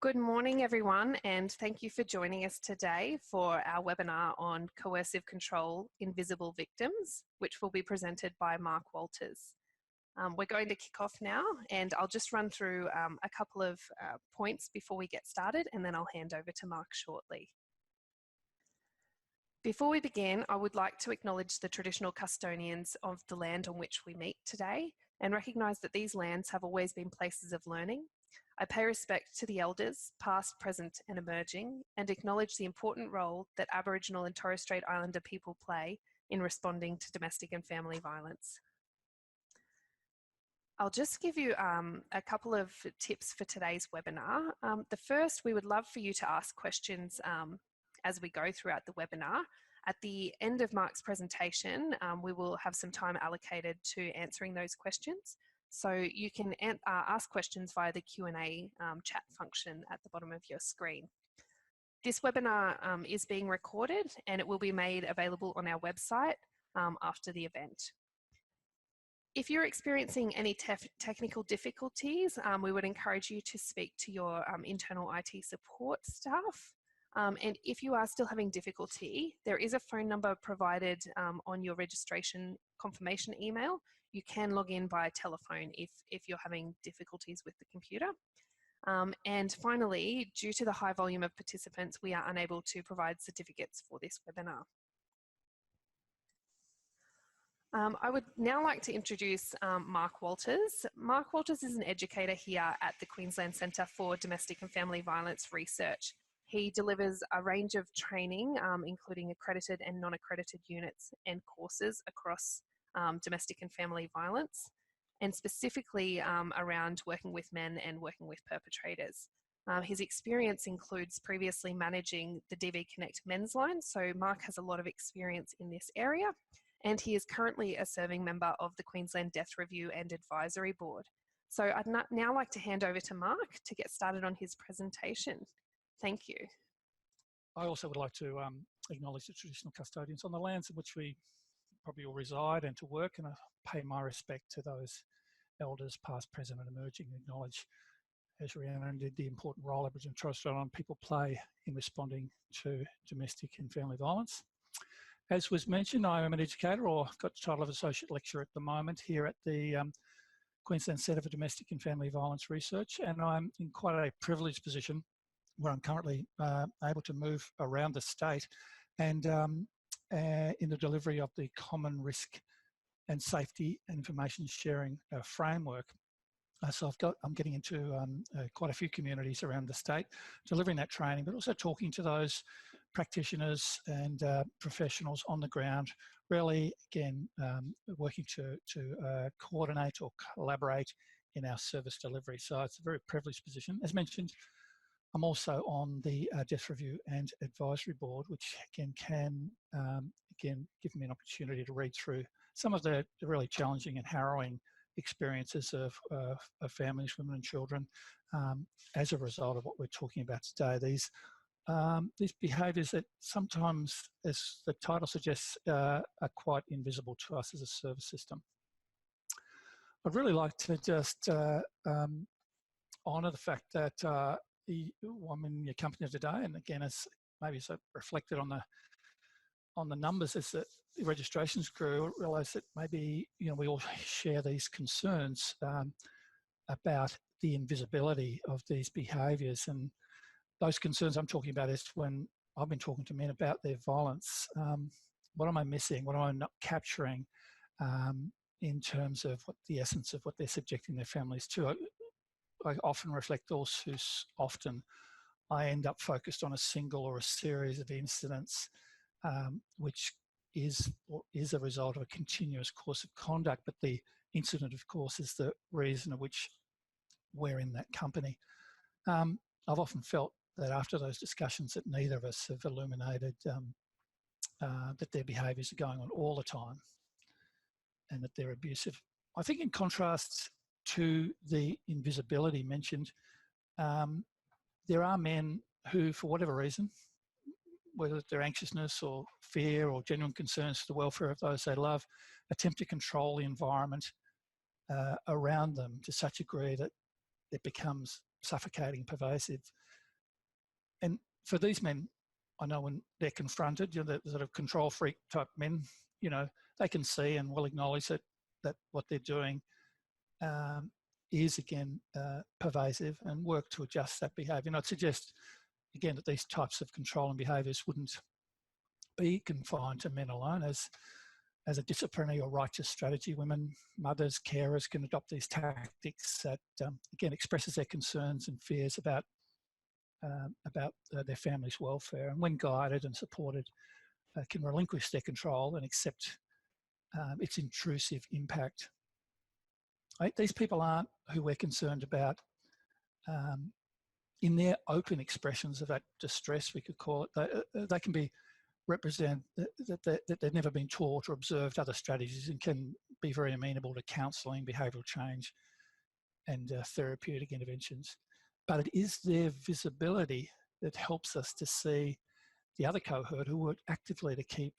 Good morning, everyone, and thank you for joining us today for our webinar on coercive control, invisible victims, which will be presented by Mark Walters. We're going to kick off now, and I'll just run through a couple of points before we get started, and then I'll hand over to Mark shortly. Before we begin, I would like to acknowledge the traditional custodians of the land on which we meet today and recognise that these lands have always been places of learning. I pay respect to the elders, past, present and emerging, and acknowledge the important role that Aboriginal and Torres Strait Islander people play in responding to domestic and family violence. I'll just give you a couple of tips for today's webinar. The first, we would love for you to ask questions as we go throughout the webinar. At the end of Mark's presentation, we will have some time allocated to answering those questions. So you can ask questions via the Q&A chat function at the bottom of your screen. This webinar is being recorded and it will be made available on our website after the event. If you're experiencing any technical difficulties, we would encourage you to speak to your internal IT support staff. And if you are still having difficulty, there is a phone number provided on your registration confirmation email. You can log in via telephone if you're having difficulties with the computer. And finally, due to the high volume of participants, we are unable to provide certificates for this webinar. I would now like to introduce Mark Walters. Mark Walters is an educator here at the Queensland Centre for Domestic and Family Violence Research. He delivers a range of training, including accredited and non-accredited units and courses across domestic and family violence, and specifically around working with men and working with perpetrators. His experience includes previously managing the DV Connect men's line, so Mark has a lot of experience in this area, and he is currently a serving member of the Queensland Death Review and Advisory Board. So I'd now like to hand over to Mark to get started on his presentation. Thank you. I also would like to acknowledge the traditional custodians on the lands in which we probably all reside and to work, and I pay my respect to those elders past, present and emerging, and acknowledge, as Rhiannon did, the important role Aboriginal and Torres Strait Islander people play in responding to domestic and family violence. As was mentioned, I am an educator, or I've got the title of Associate Lecturer at the moment here at the Queensland Centre for Domestic and Family Violence Research, and I'm in quite a privileged position where I'm currently able to move around the state and in the delivery of the Common Risk and Safety and Information Sharing Framework. So I'm getting into quite a few communities around the state, delivering that training, but also talking to those practitioners and professionals on the ground, really, again, working to coordinate or collaborate in our service delivery. So it's a very privileged position. As mentioned, I'm also on the Death Review and Advisory Board, which again can give me an opportunity to read through some of the really challenging and harrowing experiences of families, women and children as a result of what we're talking about today. These behaviours that sometimes, as the title suggests, are quite invisible to us as a service system. I'd really like to just honour the fact that I'm in your company today, and again, as maybe so reflected on the numbers as the registrations grew, I realised that maybe we all share these concerns about the invisibility of these behaviours, and those concerns I'm talking about is when I've been talking to men about their violence. What am I missing? What am I not capturing in terms of what the essence of what they're subjecting their families to? I often reflect also often I end up focused on a single or a series of incidents which is a result of a continuous course of conduct, but the incident, of course, is the reason of which we're in that company. I've often felt that after those discussions that neither of us have illuminated that their behaviours are going on all the time and that they're abusive. I think in contrast to the invisibility mentioned, there are men who, for whatever reason, whether it's their anxiousness or fear or genuine concerns for the welfare of those they love, attempt to control the environment around them to such a degree that it becomes suffocating, pervasive. And for these men, I know when they're confronted, the sort of control freak type men, they can see and will acknowledge that what they're doing is again pervasive, and work to adjust that behaviour. And I'd suggest again that these types of controlling behaviours wouldn't be confined to men alone. As a disciplinary or righteous strategy, women, mothers, carers can adopt these tactics that again expresses their concerns and fears about their family's welfare, and when guided and supported, can relinquish their control and accept its intrusive impact. These people aren't who we're concerned about in their open expressions of that distress, we could call it. They can be represent that they've never been taught or observed other strategies, and can be very amenable to counselling, behavioural change, and therapeutic interventions. But it is their visibility that helps us to see the other cohort who work actively to keep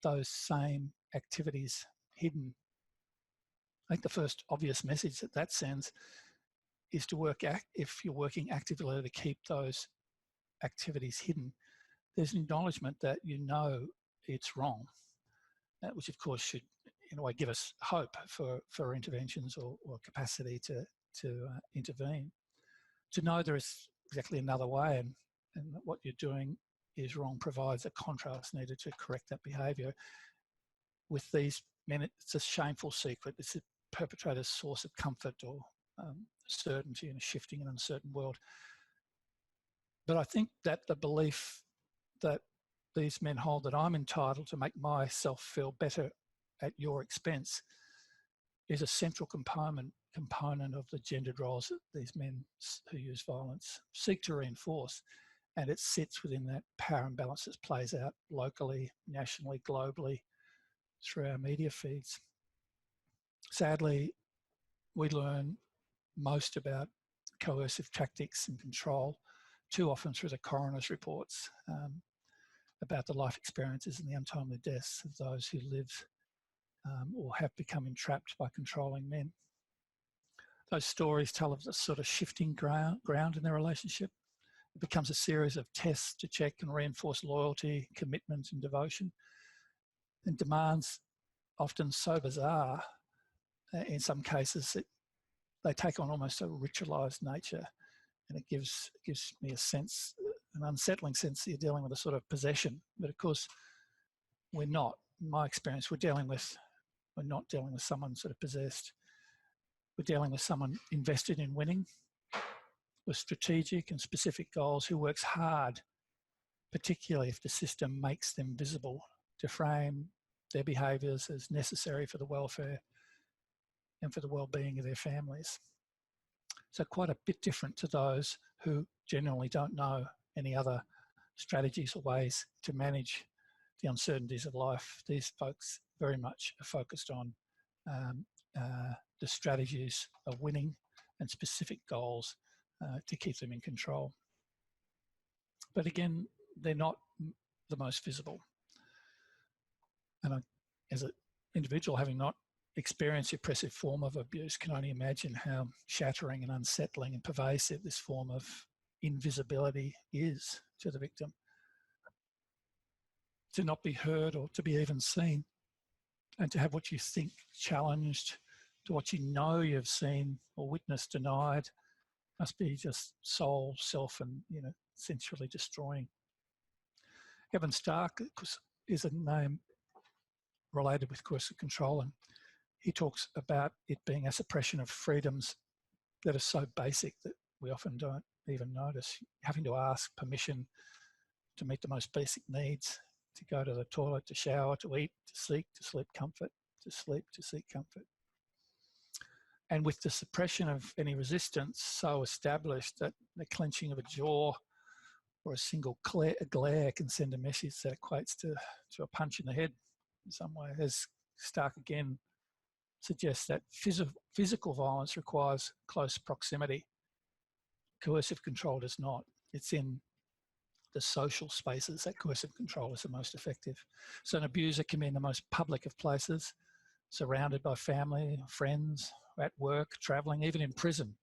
those same activities hidden. I think the first obvious message that sends is to work, if you're working actively to keep those activities hidden, there's an acknowledgement that it's wrong, which of course should in a way give us hope for interventions or capacity to intervene. To know there is exactly another way, and what you're doing is wrong, provides a contrast needed to correct that behaviour. With these men, it's a shameful secret. It's a perpetrator's source of comfort or certainty in a shifting and uncertain world. But I think that the belief that these men hold that I'm entitled to make myself feel better at your expense is a central component of the gendered roles that these men who use violence seek to reinforce. And it sits within that power imbalance that plays out locally, nationally, globally, through our media feeds. Sadly, we learn most about coercive tactics and control too often through the coroner's reports about the life experiences and the untimely deaths of those who live or have become entrapped by controlling men. Those stories tell of the sort of shifting ground in their relationship. It becomes a series of tests to check and reinforce loyalty, commitment, and devotion, and demands often so bizarre, in some cases, that they take on almost a ritualized nature, and it gives me a sense, an unsettling sense, that you're dealing with a sort of possession. But of course, we're not. In my experience, we're not dealing with someone sort of possessed. We're dealing with someone invested in winning, with strategic and specific goals, who works hard, particularly if the system makes them visible, to frame their behaviours as necessary for the welfare and for the well-being of their families. So quite a bit different to those who generally don't know any other strategies or ways to manage the uncertainties of life. These folks very much are focused on the strategies of winning and specific goals to keep them in control. But again, they're not the most visible. And I, as an individual, having not experienced the oppressive form of abuse, can only imagine how shattering and unsettling and pervasive this form of invisibility is to the victim. To not be heard or to be even seen, and to have what you think challenged, to what you know you've seen or witnessed denied, must be just soul, self, and sensually destroying. Evan Stark is a name related with coercive control, and he talks about it being a suppression of freedoms that are so basic that we often don't even notice. Having to ask permission to meet the most basic needs, to go to the toilet, to shower, to eat, to sleep comfort, to sleep, to seek comfort. And with the suppression of any resistance so established that the clenching of a jaw or a single glare can send a message that equates to a punch in the head in some way, as Stark again suggests that physical violence requires close proximity. Coercive control does not. It's in the social spaces that coercive control is the most effective. So an abuser can be in the most public of places, surrounded by family, friends, at work, travelling, even in prison.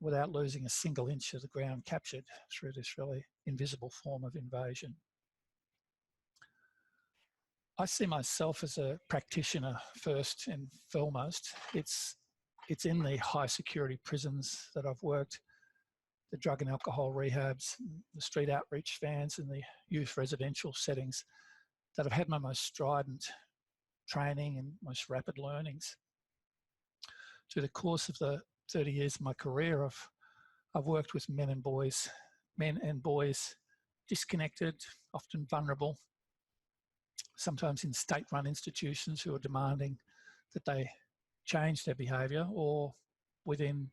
without losing a single inch of the ground captured through this really invisible form of invasion. I see myself as a practitioner first and foremost. It's in the high security prisons that I've worked, the drug and alcohol rehabs, the street outreach vans and the youth residential settings that I've had my most strident training and most rapid learnings. Through the course of the 30 years of my career, I've worked with men and boys disconnected, often vulnerable, sometimes in state-run institutions who are demanding that they change their behaviour, or within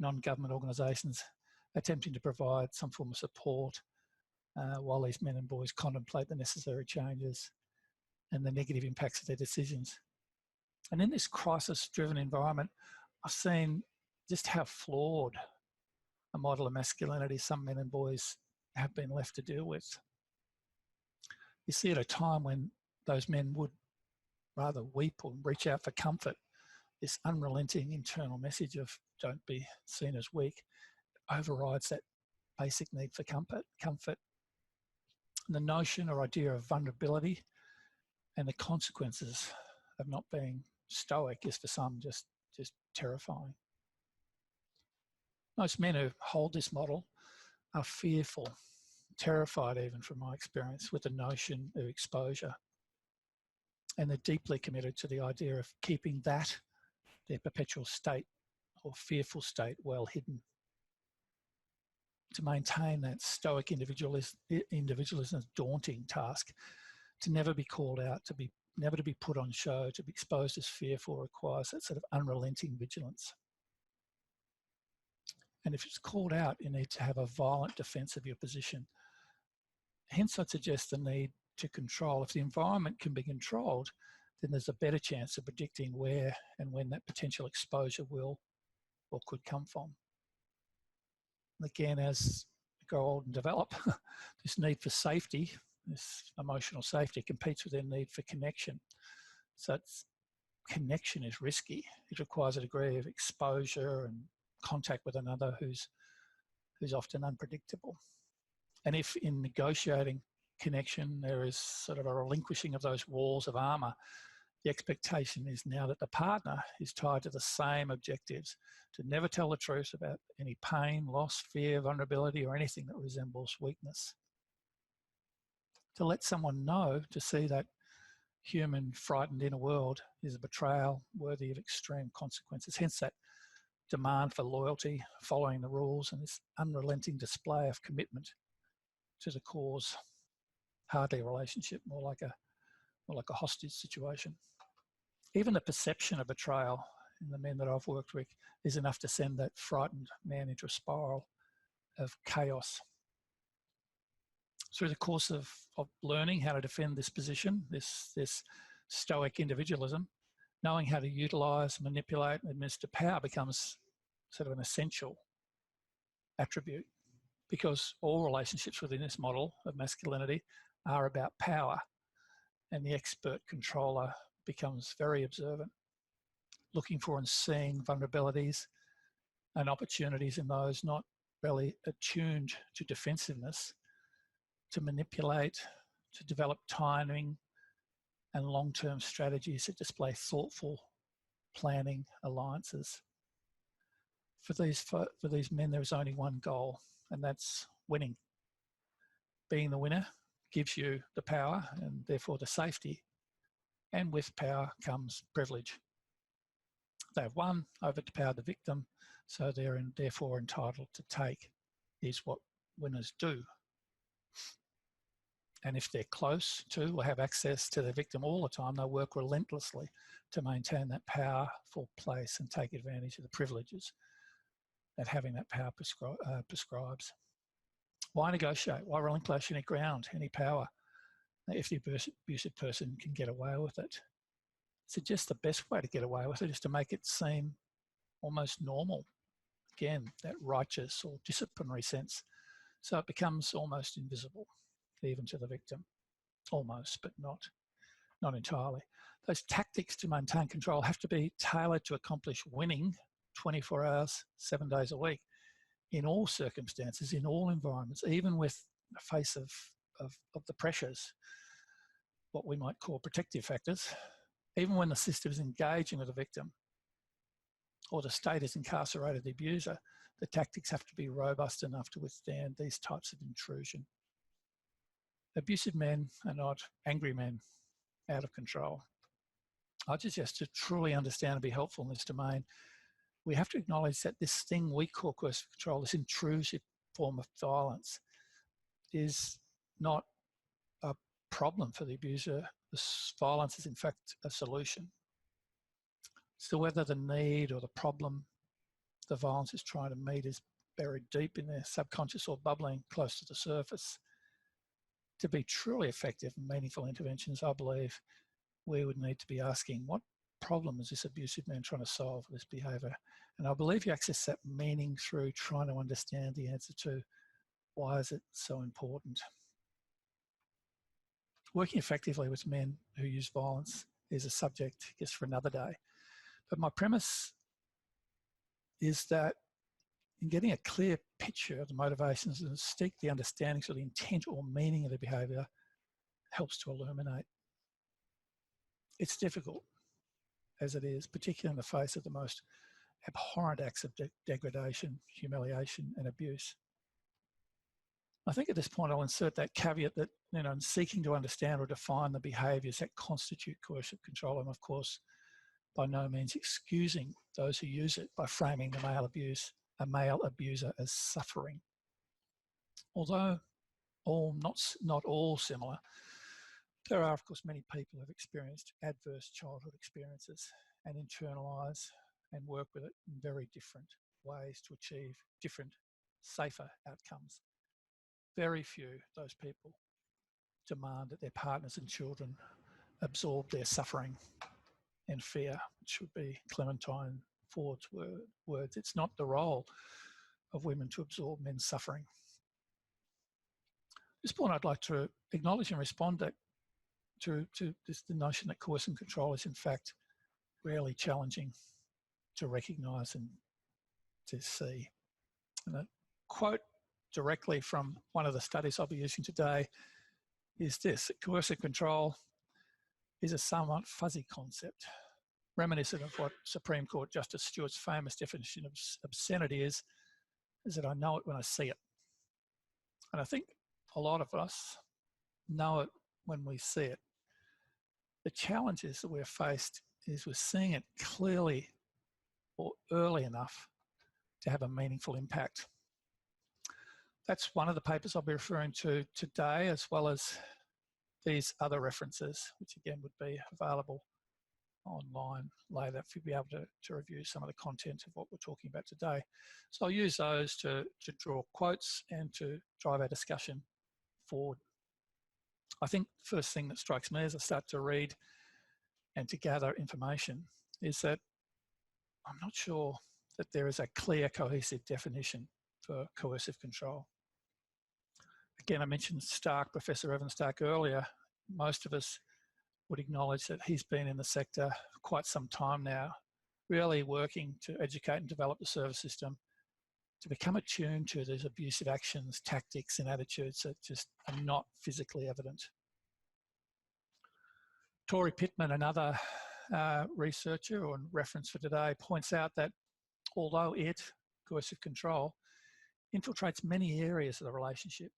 non-government organisations attempting to provide some form of support while these men and boys contemplate the necessary changes and the negative impacts of their decisions. And in this crisis-driven environment, I've seen just how flawed a model of masculinity some men and boys have been left to deal with. You see, at a time when those men would rather weep or reach out for comfort, this unrelenting internal message of don't be seen as weak overrides that basic need for comfort. And the notion or idea of vulnerability and the consequences of not being stoic is for some just terrifying. Most men who hold this model are fearful, terrified even from my experience with the notion of exposure. And they're deeply committed to the idea of keeping that, their perpetual state or fearful state, well hidden. To maintain that stoic individualism is a daunting task. To never be called out, never to be put on show, to be exposed as fearful requires that sort of unrelenting vigilance. And if it's called out, you need to have a violent defense of your position. Hence, I'd suggest the need to control. If the environment can be controlled, then there's a better chance of predicting where and when that potential exposure will or could come from. And again, as we grow old and develop, this need for safety, this emotional safety, competes with their need for connection. So connection is risky. It requires a degree of exposure and contact with another who's often unpredictable. And if in negotiating connection there is sort of a relinquishing of those walls of armour, the expectation is now that the partner is tied to the same objectives, to never tell the truth about any pain, loss, fear, vulnerability, or anything that resembles weakness. To let someone know, to see that human frightened inner world is a betrayal worthy of extreme consequences. Hence that demand for loyalty, following the rules, and this unrelenting display of commitment to the cause. Hardly a relationship, more like a hostage situation. Even the perception of betrayal in the men that I've worked with is enough to send that frightened man into a spiral of chaos. Through the course of learning how to defend this position, this stoic individualism, knowing how to utilise, manipulate, and administer power becomes sort of an essential attribute, because all relationships within this model of masculinity are about power, and the expert controller becomes very observant, looking for and seeing vulnerabilities and opportunities in those, not really attuned to defensiveness, to manipulate, to develop timing and long-term strategies that display thoughtful planning alliances. For these men, there is only one goal, and that's winning. Being the winner gives you the power and therefore the safety, and with power comes privilege. They've won, overpowered the victim, so they're therefore entitled to take, is what winners do. And if they're close to or have access to the victim all the time, they'll work relentlessly to maintain that powerful place and take advantage of the privileges that having that power prescribes. Why negotiate? Why relinquish any ground, any power, if the abusive person can get away with it? So just the best way to get away with it is to make it seem almost normal. Again, that righteous or disciplinary sense. So it becomes almost invisible, even to the victim. Almost, but not entirely. Those tactics to maintain control have to be tailored to accomplish winning 24 hours, 7 days a week. in all circumstances, in all environments, even with the face of the pressures, what we might call protective factors, even when the system is engaging with the victim or the state has incarcerated the abuser, the tactics have to be robust enough to withstand these types of intrusion. Abusive men are not angry men out of control. I suggest to truly understand and be helpful in this domain, we have to acknowledge that this thing we call coercive control, this intrusive form of violence, is not a problem for the abuser. This violence is in fact a solution. So whether the need or the problem the violence is trying to meet is buried deep in their subconscious or bubbling close to the surface, to be truly effective and meaningful interventions, I believe we would need to be asking, what problem is this abusive man trying to solve with this behaviour? And I believe you access that meaning through trying to understand the answer to why is it so important. Working effectively with men who use violence is a subject, I guess, for another day. But my premise is that in getting a clear picture of the motivations and seek the understanding of the intent or meaning of the behaviour helps to illuminate. It's difficult as it is, particularly in the face of the most abhorrent acts of degradation, humiliation and abuse. I think at this point I'll insert that caveat that, in seeking to understand or define the behaviours that constitute coercive control, I'm of course by no means excusing those who use it by framing the a male abuser as suffering. Although not all similar, there are of course many people who have experienced adverse childhood experiences and internalise and work with it in very different ways to achieve different, safer outcomes. Very few of those people demand that their partners and children absorb their suffering and fear, which would be Clementine Ford's words. It's not the role of women to absorb men's suffering. At this point, I'd like to acknowledge and respond to the notion that coercive control is in fact really challenging to recognise and to see. And a quote directly from one of the studies I'll be using today is this: coercive control is a somewhat fuzzy concept, reminiscent of what Supreme Court Justice Stewart's famous definition of obscenity is that I know it when I see it. And I think a lot of us know it when we see it. The challenges that we're faced is we're seeing it clearly or early enough to have a meaningful impact. That's one of the papers I'll be referring to today, as well as these other references, which again would be available online later if you'll be able to review some of the content of what we're talking about today. So I'll use those to draw quotes and to drive our discussion forward. I think the first thing that strikes me as I start to read and to gather information is that I'm not sure that there is a clear, cohesive definition for coercive control. Again, I mentioned Stark, Professor Evan Stark earlier. Most of us would acknowledge that he's been in the sector for quite some time now, really working to educate and develop the service system to become attuned to these abusive actions, tactics and attitudes that just are not physically evident. Tori Pittman, another researcher or reference for today, points out that although coercive control, infiltrates many areas of the relationship,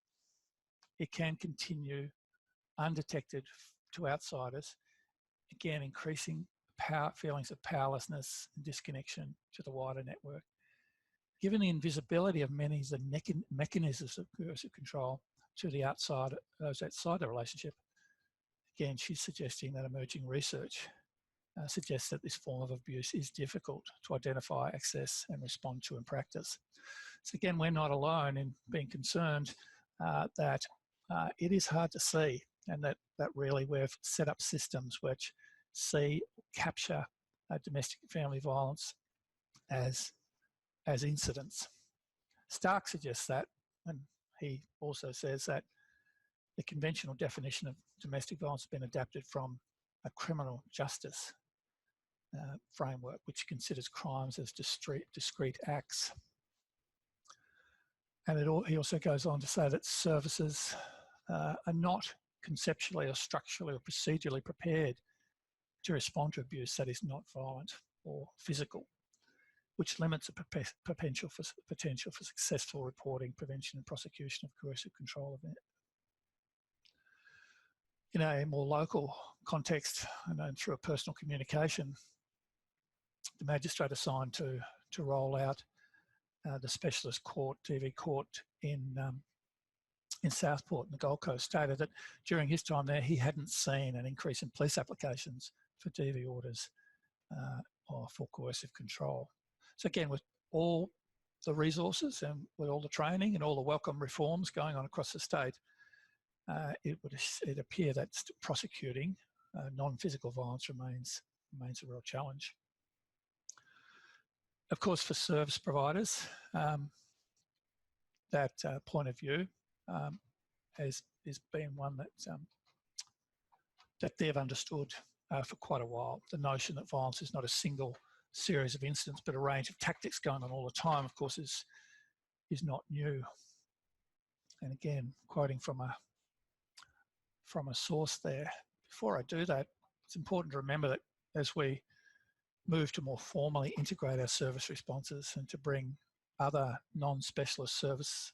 it can continue undetected to outsiders, again increasing feelings of powerlessness and disconnection to the wider network. Given the invisibility of many of the mechanisms of coercive control to the those outside the relationship, again, she's suggesting that emerging research suggests that this form of abuse is difficult to identify, access and respond to in practice. So again, we're not alone in being concerned that it is hard to see, and that really we've set up systems which capture domestic family violence as incidents. Stark suggests that, and he also says that the conventional definition of domestic violence has been adapted from a criminal justice framework, which considers crimes as discrete acts. And he also goes on to say that services are not conceptually or structurally or procedurally prepared to respond to abuse that is not violent or physical, which limits the potential for successful reporting, prevention and prosecution of coercive control event. In a more local context, and through a personal communication, the magistrate assigned to roll out the specialist court, DV court in Southport in the Gold Coast, stated that during his time there, he hadn't seen an increase in police applications for DV orders or for coercive control. So again, with all the resources and with all the training and all the welcome reforms going on across the state, it would appear that prosecuting non-physical violence remains a real challenge. Of course, for service providers, that point of view has been one that they've understood for quite a while. The notion that violence is not a single series of incidents, but a range of tactics going on all the time, of course, is not new. And again, quoting from a source there. Before I do that, it's important to remember that as we move to more formally integrate our service responses and to bring other non-specialist services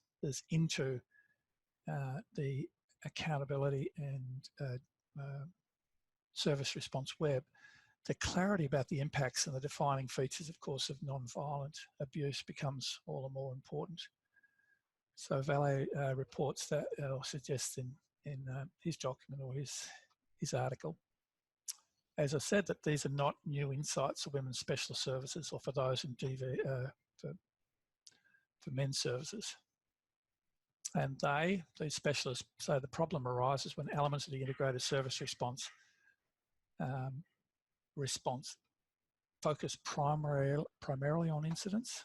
into the accountability and service response web, the clarity about the impacts and the defining features, of course, of non-violent abuse becomes all the more important. So Valet reports that, or suggests in his document or his article, as I said, that these are not new insights for women's specialist services or for those in DV, for men's services. And these specialists, say the problem arises when elements of the integrated service response focus primarily on incidents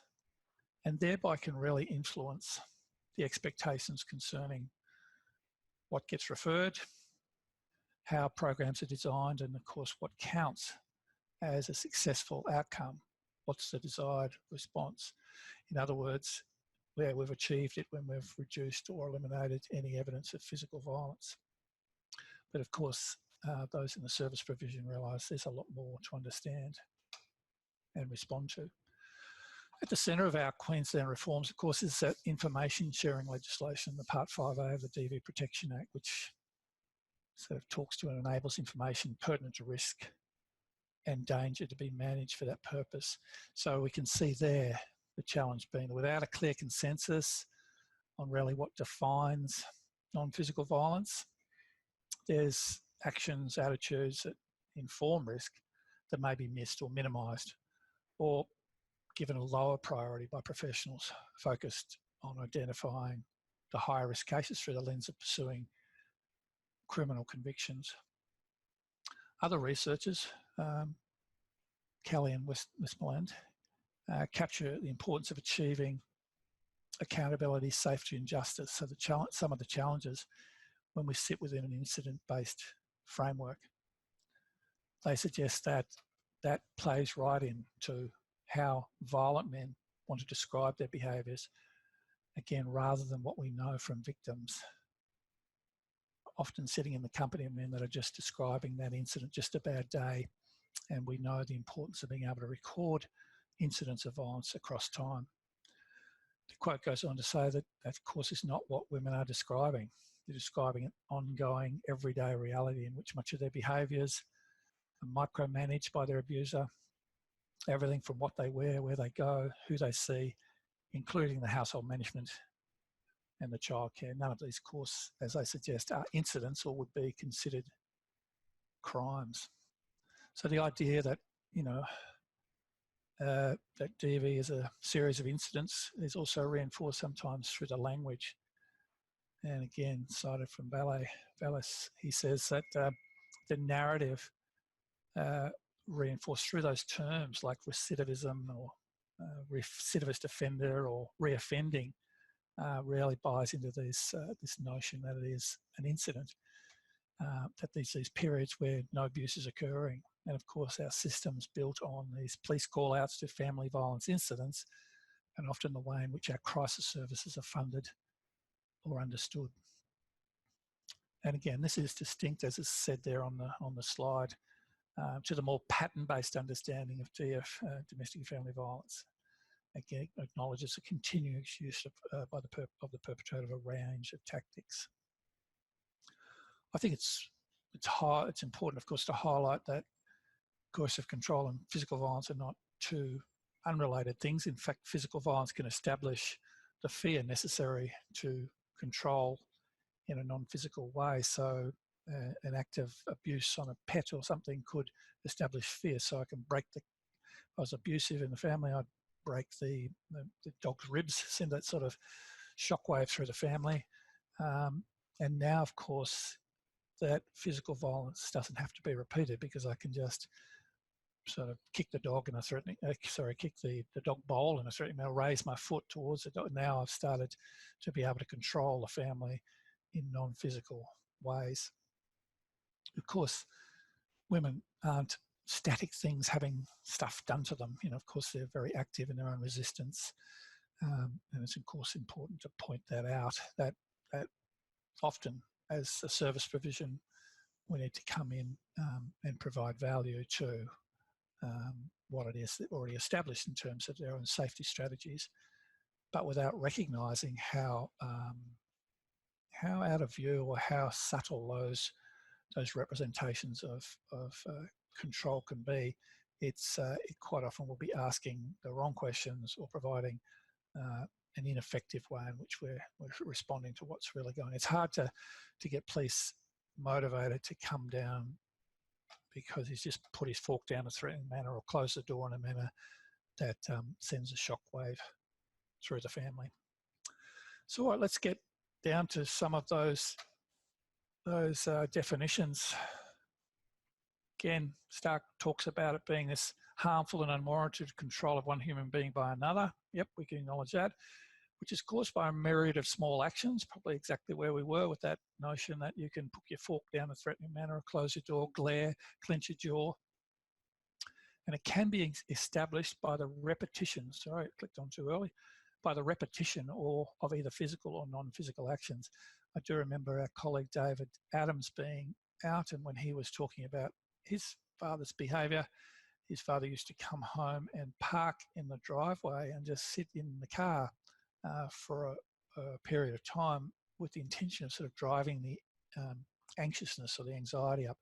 and thereby can really influence the expectations concerning what gets referred, how programs are designed, and of course what counts as a successful outcome. What's the desired response? In other words, where we've achieved it when we've reduced or eliminated any evidence of physical violence. But of course, those in the service provision realise there's a lot more to understand and respond to. At the centre of our Queensland reforms, of course, is that information sharing legislation, the Part 5A of the DV Protection Act, which sort of talks to and enables information pertinent to risk and danger to be managed for that purpose. So we can see there the challenge being without a clear consensus on really what defines non-physical violence, there's actions, attitudes that inform risk that may be missed or minimised or given a lower priority by professionals focused on identifying the higher risk cases through the lens of pursuing criminal convictions. Other researchers, Kelly and Westmoreland, capture the importance of achieving accountability, safety and justice. So some of the challenges when we sit within an incident-based framework. They suggest that that plays right into how violent men want to describe their behaviours, again, rather than what we know from victims. Often sitting in the company of men that are just describing that incident, just a bad day, and we know the importance of being able to record incidents of violence across time. The quote goes on to say that of course is not what women are describing. They're describing an ongoing everyday reality in which much of their behaviours are micromanaged by their abuser, everything from what they wear, where they go, who they see, including the household management and the childcare. None of these, of course, as they suggest, are incidents or would be considered crimes. So the idea that, that DV is a series of incidents is also reinforced sometimes through the language. And again, cited from Vallis, he says that the narrative reinforced through those terms like recidivism or recidivist offender or reoffending really buys into this notion that it is an incident, that these periods where no abuse is occurring. And of course, our system's built on these police call-outs to family violence incidents and often the way in which our crisis services are funded or understood. And again, this is distinct, as is said there on the slide, to the more pattern-based understanding of domestic and family violence. Again, acknowledges the continuous use of the perpetrator of a range of tactics. I think it's important, of course, to highlight that coercive control and physical violence are not two unrelated things. In fact, physical violence can establish the fear necessary to control in a non-physical way. So an act of abuse on a pet or something could establish fear. So I can break if I was abusive in the family, I'd break the dog's ribs, send that sort of shockwave through the family. And now, of course, that physical violence doesn't have to be repeated, because I can just sort of kick the dog in a threatening, kick the dog bowl in a threatening manner, raise my foot towards the dog. Now I've started to be able to control the family in non-physical ways. Of course, women aren't static things having stuff done to them. Of course, they're very active in their own resistance. And it's, of course, important to point that out, that often as a service provision, we need to come in and provide value to what it is already established in terms of their own safety strategies, but without recognising how out of view or how subtle those representations of control can be. It quite often will be asking the wrong questions or providing an ineffective way in which we're responding to what's really going on. It's hard to get police motivated to come down because he's just put his fork down a threatening manner or closed the door in a manner that sends a shockwave through the family. So all right, let's get down to some of those definitions. Again, Stark talks about it being this harmful and unwarranted control of one human being by another. Yep, we can acknowledge that, which is caused by a myriad of small actions, probably exactly where we were with that notion that you can put your fork down a threatening manner or close your door, glare, clench your jaw. And it can be established by the repetition, sorry, I clicked on too early, by the repetition of either physical or non-physical actions. I do remember our colleague David Adams being out, and when he was talking about his father's behaviour, his father used to come home and park in the driveway and just sit in the car for a period of time with the intention of sort of driving the anxiousness or the anxiety up.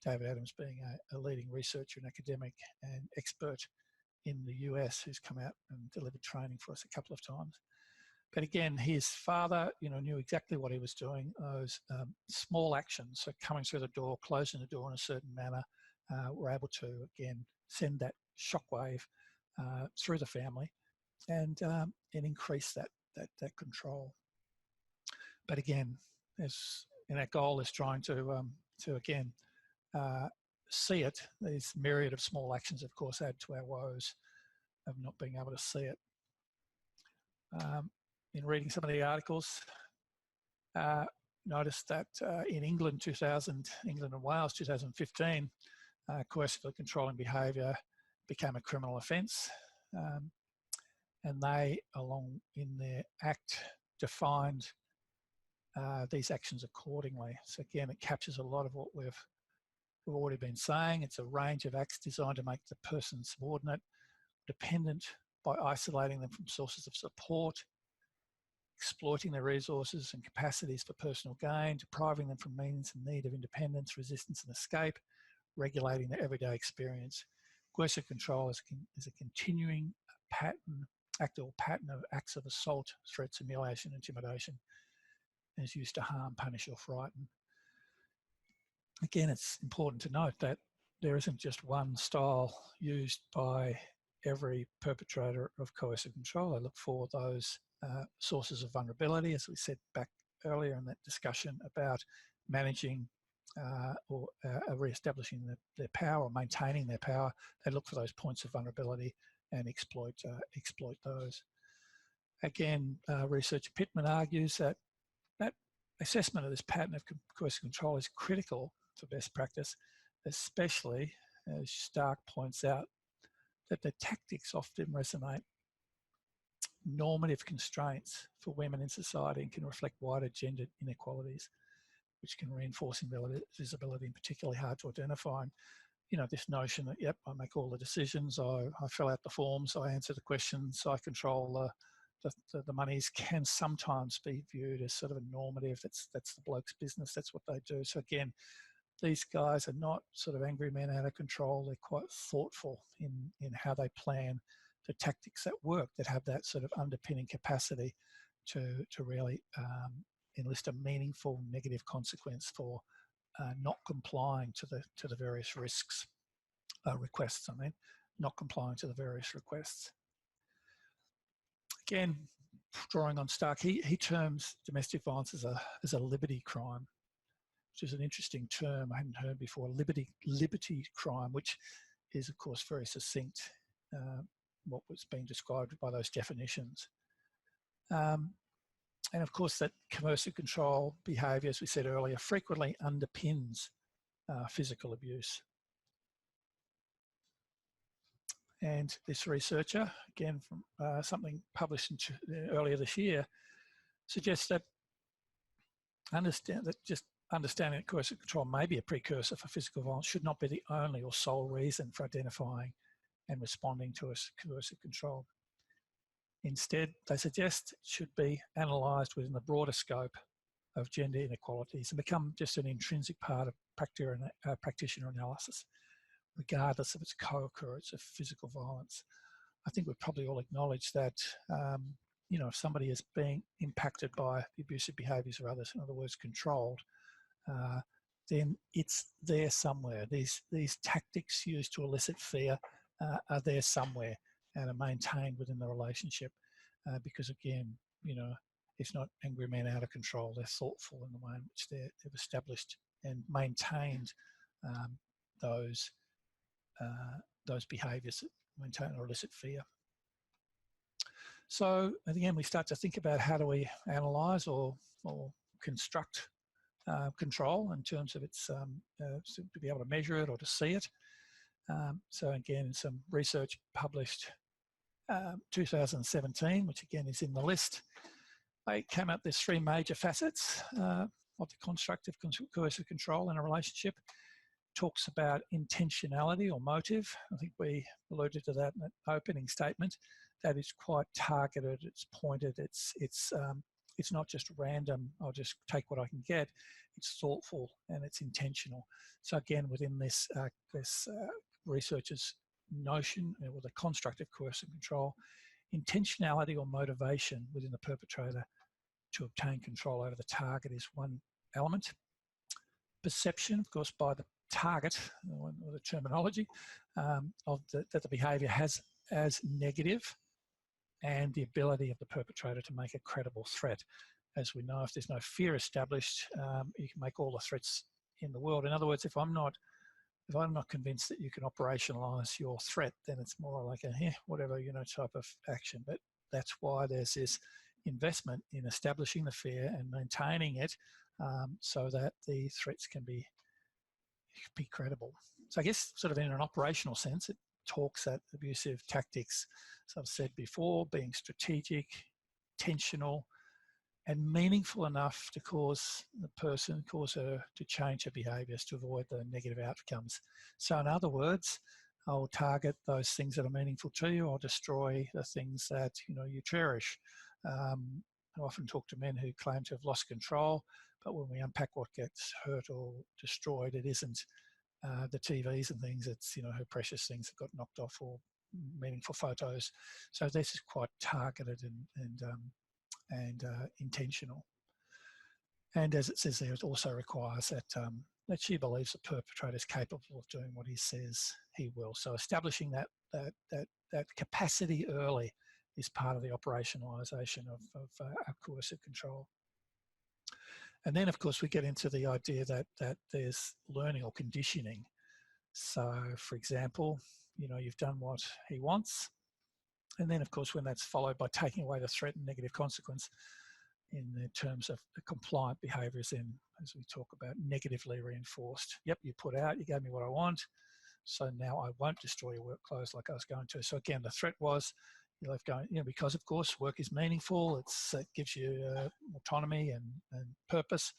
David Adams being a leading researcher and academic and expert in the US, who's come out and delivered training for us a couple of times. But again, his father, knew exactly what he was doing. Those small actions, so coming through the door, closing the door in a certain manner, were able to, again, send that shockwave through the family and increase that control. But again, our goal is trying to again, see it. These myriad of small actions, of course, add to our woes of not being able to see it. In reading some of the articles, noticed that in England and Wales 2015, coercively controlling behaviour became a criminal offence, and they, along in their act, defined these actions accordingly. So again, it captures a lot of what we've already been saying. It's a range of acts designed to make the person subordinate, dependent, by isolating them from sources of support, exploiting their resources and capacities for personal gain, depriving them from means and need of independence, resistance and escape, regulating their everyday experience. Coercive control is a continuing act or pattern of acts of assault, threat, simulation, intimidation, and is used to harm, punish or frighten. Again, it's important to note that there isn't just one style used by every perpetrator of coercive control. I look for those sources of vulnerability, as we said back earlier in that discussion about managing or re-establishing their power or maintaining their power. They look for those points of vulnerability and exploit those. Again, researcher Pittman argues that assessment of this pattern of coercive control is critical for best practice, especially, as Stark points out, that the tactics often resonate normative constraints for women in society and can reflect wider gender inequalities, which can reinforce invisibility and particularly hard to identify. And, you know, this notion that, yep, I make all the decisions, I fill out the forms, I answer the questions, I control the monies, can sometimes be viewed as sort of a normative. That's the bloke's business, that's what they do. So again, these guys are not sort of angry men out of control. They're quite thoughtful in how they plan the tactics that work, that have that sort of underpinning capacity to really enlist a meaningful negative consequence for not complying to the various requests. I mean, not complying to the various requests. Again, drawing on Stark, he terms domestic violence as a liberty crime, which is an interesting term I hadn't heard before. Liberty crime, which is of course very succinct, what was being described by those definitions. And of course that coercive control behaviour, as we said earlier, frequently underpins physical abuse. And this researcher, again from something published earlier this year, suggests that understanding that coercive control may be a precursor for physical violence should not be the only or sole reason for identifying and responding to a coercive control. Instead, they suggest it should be analysed within the broader scope of gender inequalities and become just an intrinsic part of practitioner analysis, regardless of its co-occurrence of physical violence. I think we probably all acknowledge that, you know, if somebody is being impacted by the abusive behaviours of others, in other words, controlled, then it's there somewhere. These tactics used to elicit fear are there somewhere and are maintained within the relationship, because again, you know, it's not angry men out of control. They're thoughtful in the way in which they've established and maintained those behaviours that maintain or elicit fear. So again, we start to think about how do we analyse or construct control in terms of its to be able to measure it or to see it. So again, some research published 2017, which again is in the list. They came up, there's three major facets of the constructive coercive control in a relationship. Talks about intentionality or motive. I think we alluded to that in the opening statement. That is quite targeted, it's pointed, it's not just random, I'll just take what I can get. It's thoughtful and it's intentional. So again, within this researcher's notion, or the constructive coercive control, intentionality or motivation within the perpetrator to obtain control over the target is one element. Perception, of course, by the target, or the terminology, that the behaviour has as negative, and the ability of the perpetrator to make a credible threat. As we know, if there's no fear established, you can make all the threats in the world. In other words, if I'm not convinced that you can operationalise your threat, then it's more like a whatever, you know, type of action. But that's why there's this investment in establishing the fear and maintaining it, so that the threats can be credible. So I guess sort of in an operational sense, it talks at abusive tactics, as I've said before, being strategic, intentional, and meaningful enough to cause her to change her behaviours to avoid the negative outcomes. So in other words, I'll target those things that are meaningful to you. I'll destroy the things that, you know, you cherish. I often talk to men who claim to have lost control, but when we unpack what gets hurt or destroyed, it isn't the TVs and things. It's, you know, her precious things that got knocked off, or meaningful photos. So this is quite targeted and intentional. And as it says there, it also requires that she believes the perpetrator is capable of doing what he says he will. So establishing that capacity early is part of the operationalisation of coercive control. And then, of course, we get into the idea that there's learning or conditioning. So, for example, you know, you've done what he wants. And then, of course, when that's followed by taking away the threat and negative consequence in the terms of the compliant behaviours, then, as we talk about, negatively reinforced. Yep, you put out, you gave me what I want, so now I won't destroy your work clothes like I was going to. So again, the threat was, You're left going, because of course work is meaningful. It gives you autonomy and purpose.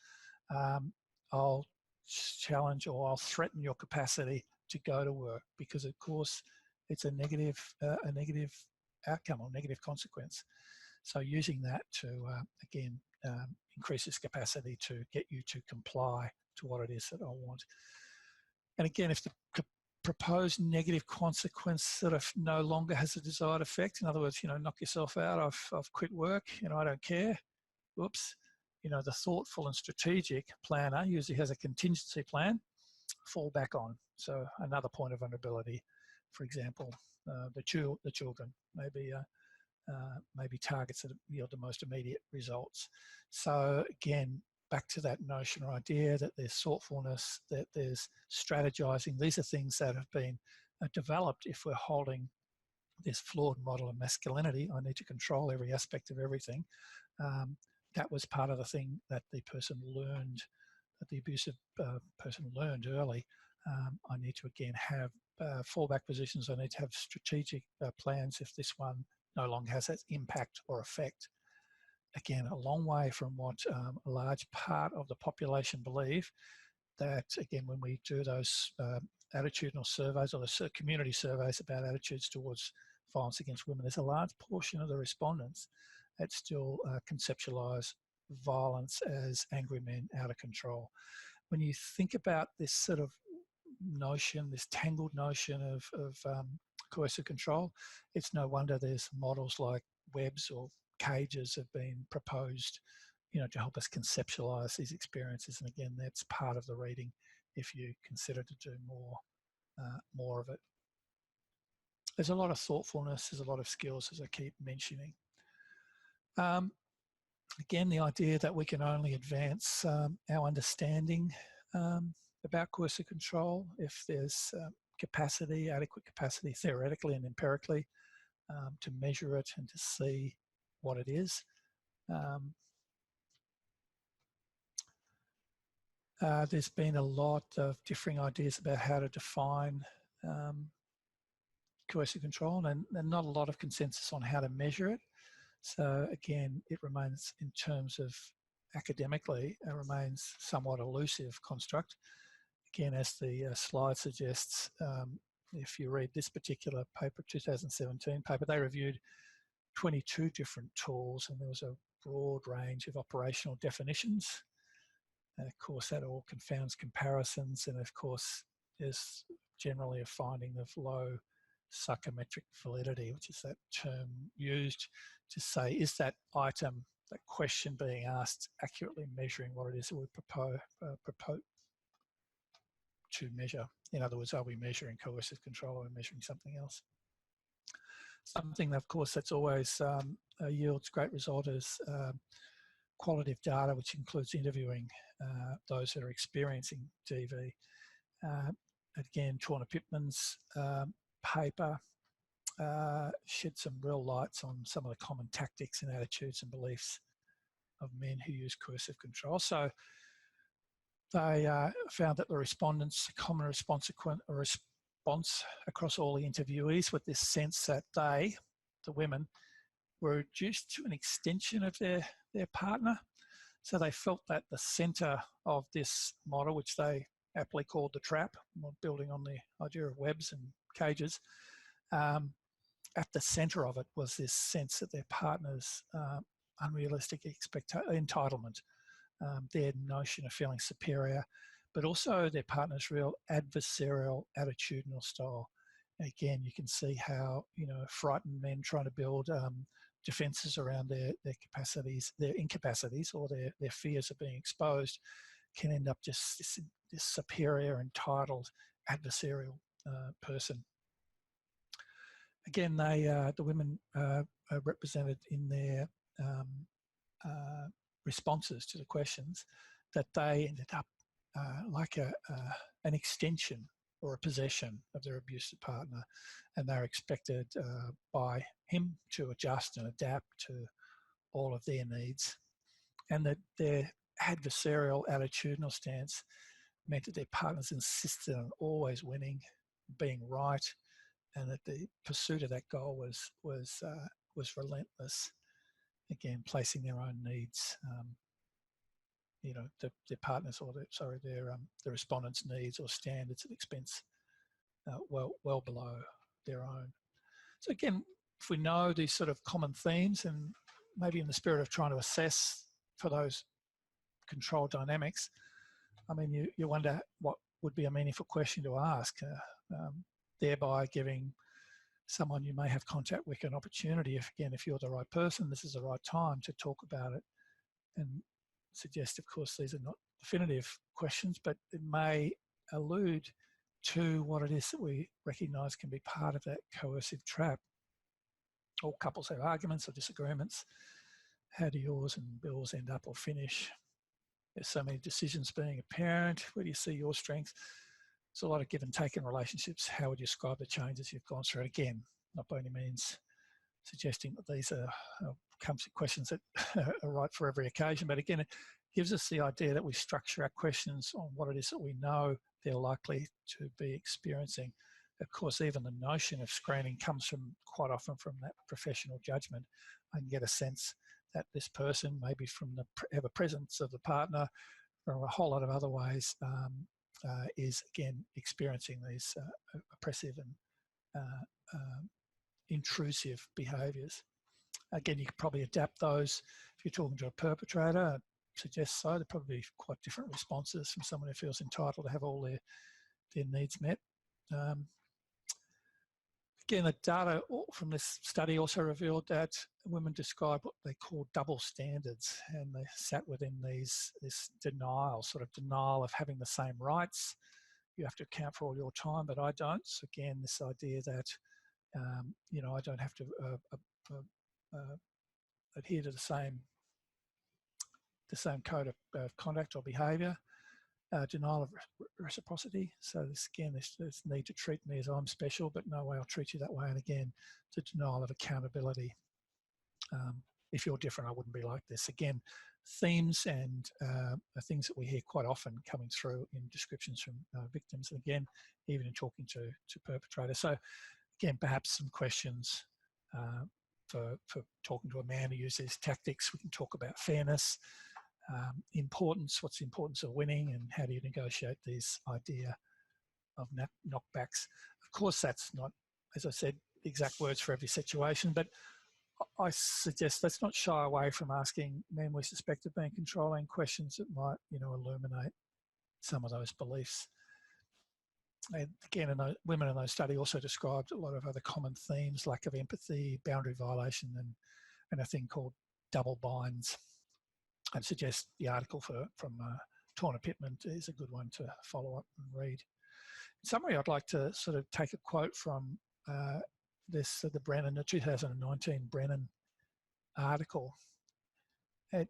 I'll challenge or I'll threaten your capacity to go to work because, of course, it's a negative outcome or negative consequence. So using that to again increase its capacity to get you to comply to what it is that I want. And again, if the proposed negative consequence sort of no longer has a desired effect, in other words, knock yourself out, I've quit work, I don't care, whoops, the thoughtful and strategic planner usually has a contingency plan, fall back on. So another point of vulnerability, for example, the children, maybe targets that yield the most immediate results. So again, back to that notion or idea that there's thoughtfulness, that there's strategizing. These are things that have been developed if we're holding this flawed model of masculinity. I need to control every aspect of everything. That was part of the thing that the person learned, that the abusive person learned early. I need to again have fallback positions. I need to have strategic plans if this one no longer has that impact or effect. Again, a long way from what a large part of the population believe, that again, when we do those attitudinal surveys or the community surveys about attitudes towards violence against women, there's a large portion of the respondents that still conceptualize violence as angry men out of control. When you think about this sort of notion, this tangled notion of coercive control, it's no wonder there's models like webs or cages have been proposed, to help us conceptualize these experiences. And again, that's part of the reading if you consider to do more of it. There's a lot of thoughtfulness, there's a lot of skills, as I keep mentioning. Again, the idea that we can only advance our understanding about coercive control if there's capacity, adequate capacity theoretically and empirically to measure it and to see what it is. There's been a lot of differing ideas about how to define coercive control and not a lot of consensus on how to measure it. So again, it remains, in terms of academically, it remains somewhat elusive construct. Again, as the slide suggests, if you read this particular paper, 2017 paper, they reviewed 22 different tools and there was a broad range of operational definitions. And of course, that all confounds comparisons, and of course, there's generally a finding of low psychometric validity, which is that term used to say, is that item, that question being asked, accurately measuring what it is that we propose to measure? In other words, are we measuring coercive control or are we measuring something else? Something, of course, that's always yields great result is qualitative data, which includes interviewing those that are experiencing DV. Again, Torna Pittman's paper shed some real lights on some of the common tactics and attitudes and beliefs of men who use coercive control. So they found that the respondents, a common response across all the interviewees, with this sense that they, the women, were reduced to an extension of their partner. So they felt that the centre of this model, which they aptly called the trap, building on the idea of webs and cages, at the centre of it was this sense that their partner's unrealistic entitlement, their notion of feeling superior, but also their partner's real adversarial attitudinal style. Again, you can see how, frightened men trying to build defences around their capacities, their incapacities, or their fears of being exposed, can end up just this superior, entitled, adversarial person. Again, the women are represented in their responses to the questions that they ended up like an extension or a possession of their abusive partner, and they're expected by him to adjust and adapt to all of their needs, and that their adversarial attitudinal stance meant that their partners insisted on always winning, being right, that the pursuit of that goal was relentless. Again, placing their own needs, their partners or the respondents' needs or standards at expense well below their own. So again, if we know these sort of common themes, and maybe in the spirit of trying to assess for those control dynamics, I mean, you wonder what would be a meaningful question to ask, thereby giving someone you may have contact with an opportunity, if you're the right person, this is the right time to talk about it, and suggest, of course, these are not definitive questions, but it may allude to what it is that we recognise can be part of that coercive trap. All couples have arguments or disagreements. How do yours and Bill's end up or finish? There's so many decisions being a parent. Where do you see your strengths? There's a lot of give and take in relationships. How would you describe the changes you've gone through? Again, not by any means suggesting that these are questions that are right for every occasion, but again, it gives us the idea that we structure our questions on what it is that we know they're likely to be experiencing. Of course, even the notion of screening comes from quite often from that professional judgment. I can get a sense that this person, maybe from the ever presence of the partner, or a whole lot of other ways, is again experiencing these oppressive and intrusive behaviours. Again, you could probably adapt those if you're talking to a perpetrator. I'd suggest so. There'd probably be quite different responses from someone who feels entitled to have all their needs met. Again, the data from this study also revealed that women described what they call double standards, and they sat within this denial of having the same rights. You have to account for all your time, but I don't. So again, this idea that I don't have to adhere to the same code of conduct or behaviour. Denial of reciprocity. So this need to treat me as I'm special, but no way I'll treat you that way. And again, the denial of accountability. If you're different, I wouldn't be like this. Again, themes and things that we hear quite often coming through in descriptions from victims, and again, even in talking to perpetrators. So again, perhaps some questions for talking to a man who uses tactics. We can talk about fairness. What's the importance of winning, and how do you negotiate this idea of knockbacks? Of course, that's not, as I said, the exact words for every situation, but I suggest let's not shy away from asking men we suspect of being controlling questions that might, illuminate some of those beliefs. And again, women in those study also described a lot of other common themes: lack of empathy, boundary violation, and a thing called double binds. I'd suggest the article from Torna Pittman is a good one to follow up and read. In summary, I'd like to sort of take a quote from the 2019 Brennan article. It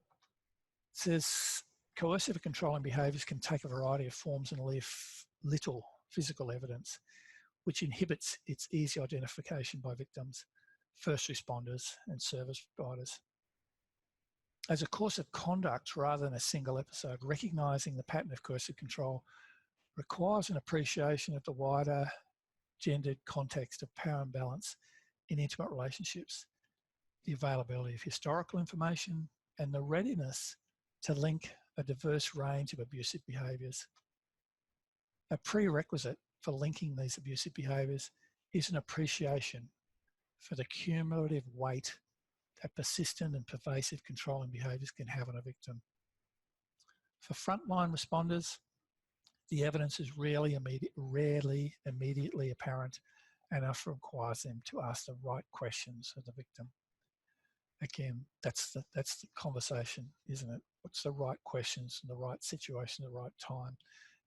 says, coercive and controlling behaviours can take a variety of forms and leave little physical evidence, which inhibits its easy identification by victims, first responders and service providers. As a course of conduct rather than a single episode, recognising the pattern of coercive control requires an appreciation of the wider gendered context of power imbalance in intimate relationships, the availability of historical information, and the readiness to link a diverse range of abusive behaviours. A prerequisite for linking these abusive behaviours is an appreciation for the cumulative weight that persistent and pervasive controlling behaviours can have on a victim. For frontline responders, the evidence is rarely immediately apparent, and often requires them to ask the right questions of the victim. Again, that's the conversation, isn't it? What's the right questions in the right situation at the right time?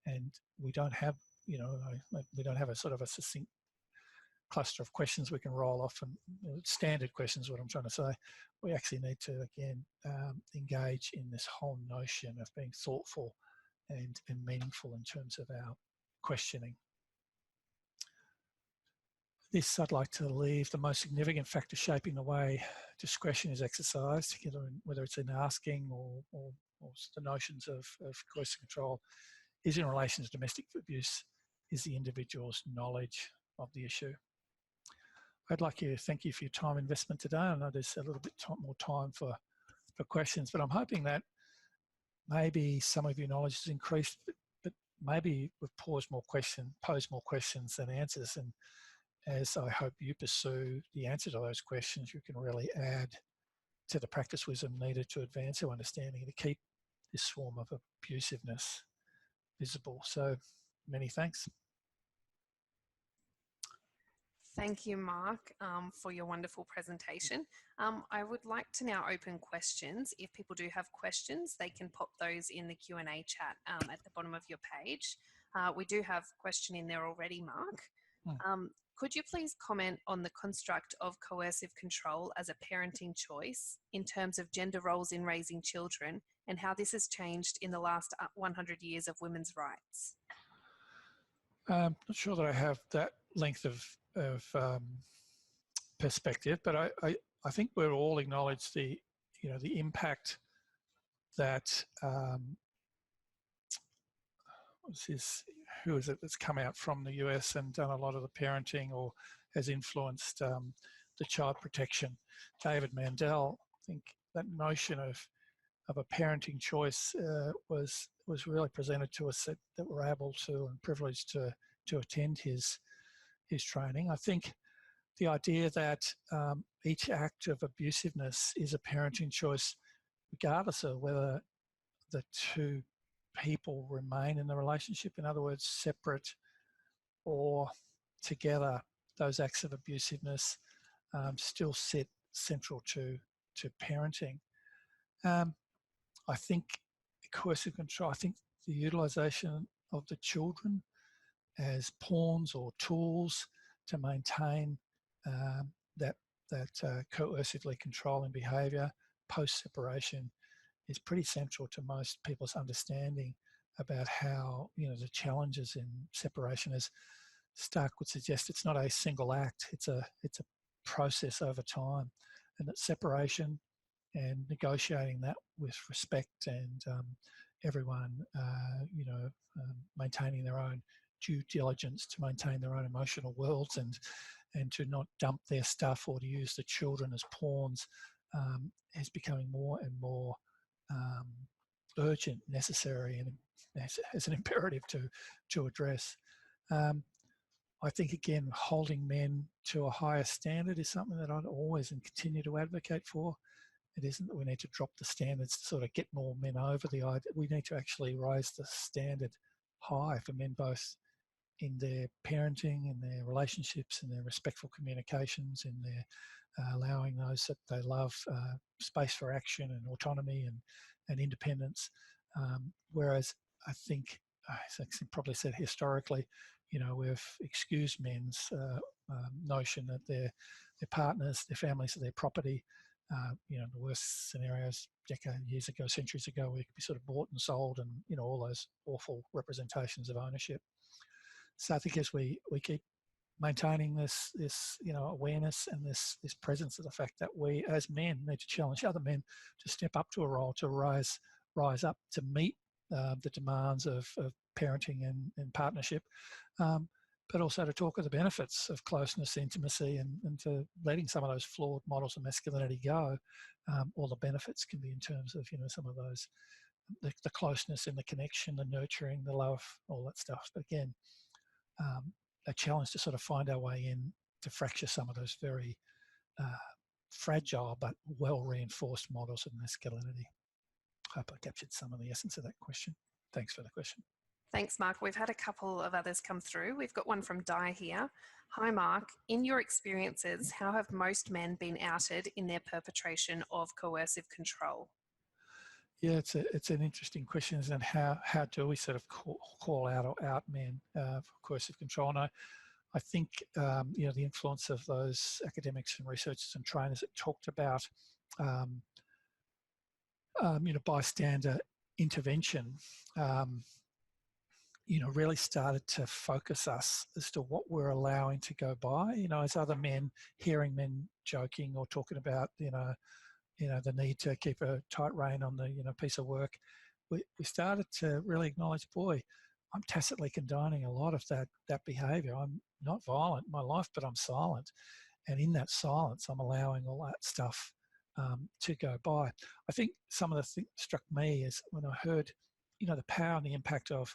And we don't have, we don't have a sort of a succinct cluster of questions we can roll off, and standard questions, what I'm trying to say. We actually need to, again, engage in this whole notion of being thoughtful and meaningful in terms of our questioning. This, I'd like to leave the most significant factor shaping the way discretion is exercised, whether it's in asking or the notions of coercive control, is in relation to domestic abuse, is the individual's knowledge of the issue. I'd like to thank you for your time investment today. I know there's a little bit more time for questions, but I'm hoping that maybe some of your knowledge has increased, but maybe we've posed more questions than answers. And as I hope you pursue the answer to those questions, you can really add to the practice wisdom needed to advance our understanding and to keep this form of abusiveness visible. So many thanks. Thank you, Mark, for your wonderful presentation. I would like to now open questions. If people do have questions, they can pop those in the Q&A chat at the bottom of your page. We do have a question in there already, Mark. Could you please comment on the construct of coercive control as a parenting choice in terms of gender roles in raising children and how this has changed in the last 100 years of women's rights? Not sure that I have that length of perspective, but I think we'll all acknowledge the impact that who is it that's come out from the US and done a lot of the parenting or has influenced the child protection. David Mandel. I think that notion of a parenting choice was really presented to us that we're able to and privileged to attend his training. I think the idea that each act of abusiveness is a parenting choice, regardless of whether the two people remain in the relationship, in other words, separate or together, those acts of abusiveness still sit central to parenting. I think coercive control, I think the utilisation of the children as pawns or tools to maintain that coercively controlling behaviour post-separation is pretty central to most people's understanding about how the challenges in separation, as Stark would suggest, it's not a single act, it's a process over time, and that separation and negotiating that with respect and everyone maintaining their own due diligence to maintain their own emotional worlds and to not dump their stuff or to use the children as pawns is becoming more and more urgent, necessary, and as an imperative to address. I think, again, holding men to a higher standard is something that I'd always and continue to advocate for. It isn't that we need to drop the standards to sort of get more men over the idea. We need to actually raise the standard high for men, both in their parenting, in their relationships, in their respectful communications, in their allowing those that they love space for action and autonomy and independence. Whereas I think, as I probably said historically, we've excused men's notion that their partners, their families are their property. The worst scenarios years ago, centuries ago, we could be sort of bought and sold and, all those awful representations of ownership. So I think as we keep maintaining this awareness and this presence of the fact that we as men need to challenge other men to step up to a role, to rise up to meet the demands of parenting and partnership, but also to talk of the benefits of closeness, intimacy, and to letting some of those flawed models of masculinity go. All the benefits can be in terms of some of those, the closeness and the connection, the nurturing, the love, all that stuff. But again, a challenge to sort of find our way in to fracture some of those very fragile but well reinforced models of masculinity. I hope I captured some of the essence of that question. Thanks for the question. Thanks, Mark. We've had a couple of others come through. We've got one from Di here. Hi, Mark. In your experiences, how have most men been outed in their perpetration of coercive control? Yeah, it's an interesting question, isn't it? How do we sort of call out or out men for coercive control? And I think the influence of those academics and researchers and trainers that talked about bystander intervention, really started to focus us as to what we're allowing to go by. As other men, hearing men joking or talking about the need to keep a tight rein on the piece of work, we started to really acknowledge, boy, I'm tacitly condoning a lot of that behaviour. I'm not violent in my life, but I'm silent. And in that silence, I'm allowing all that stuff to go by. I think some of the things struck me is when I heard, you know, the power and the impact of